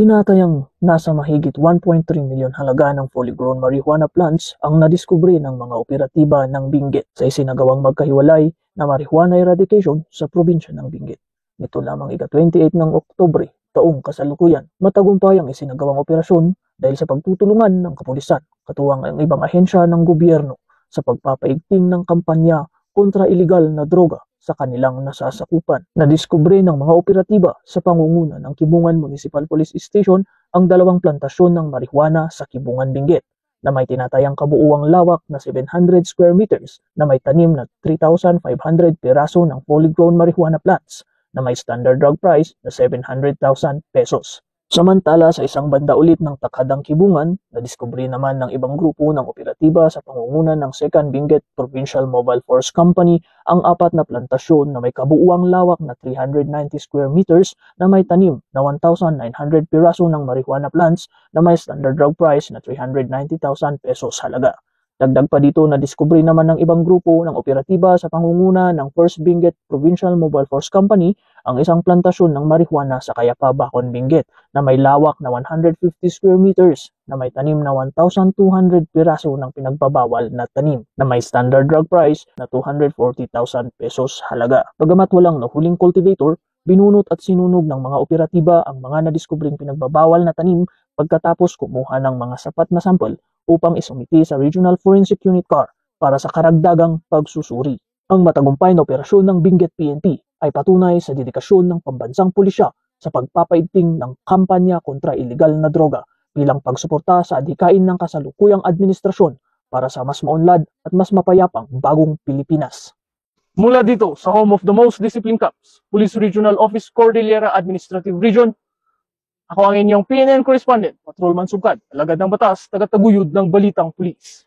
Tinatayang nasa mahigit 1.3 milyon halaga ng fully grown marijuana plants ang nadiskubre ng mga operatiba ng Benguet sa isinagawang magkahiwalay na marijuana eradication sa probinsya ng Benguet. Nito lamang ika-28 ng Oktubre, taong kasalukuyan, matagumpay ang isinagawang operasyon dahil sa pagtutulungan ng kapulisan, katuwang ang ibang ahensya ng gobyerno sa pagpapaigting ng kampanya kontra iligal na droga sa kanilang nasasakupan. Nadiskubre ng mga operatiba sa pangunguna ng Kibungan Municipal Police Station ang dalawang plantasyon ng marijuana sa Kibungan, Benguet na may tinatayang kabuuang lawak na 700 square meters na may tanim na 3,500 piraso ng fully grown marijuana plants na may standard drug price na 700,000 pesos. Samantala sa isang banda ulit ng Takhadang Kibungan, nadiskubre naman ng ibang grupo ng operatiba sa pangunguna ng 2nd Benguet Provincial Mobile Force Company ang 4 na plantasyon na may kabuuang lawak na 390 square meters na may tanim na 1,900 piraso ng marijuana plants na may standard drug price na 390,000 pesos halaga. Dagdag pa dito na diskubre naman ng ibang grupo ng operatiba sa pangunguna ng 1st Benguet Provincial Mobile Force Company ang isang plantasyon ng marijuana sa Kayapa, Bacon, Benguet na may lawak na 150 square meters na may tanim na 1,200 piraso ng pinagbabawal na tanim na may standard drug price na 240,000 pesos halaga. Bagamat walang nahuling cultivator, binunot at sinunog ng mga operatiba ang mga nadiskubring pinagbabawal na tanim pagkatapos kumuha ng mga sapat na sample upang isumiti sa Regional Forensic Unit CAR para sa karagdagang pagsusuri. Ang matagumpay na operasyon ng Benguet PNP ay patunay sa dedikasyon ng pambansang pulisya sa pagpapaigting ng kampanya kontra iligal na droga bilang pagsuporta sa adhikain ng kasalukuyang administrasyon para sa mas maunlad at mas mapayapang bagong Pilipinas. Mula dito sa home of the most disciplined cops, Police Regional Office Cordillera Administrative Region, ako ang inyong PNN correspondent, Patrolman Sugkad, alagad ng batas, tagataguyod ng Balitang Pulis.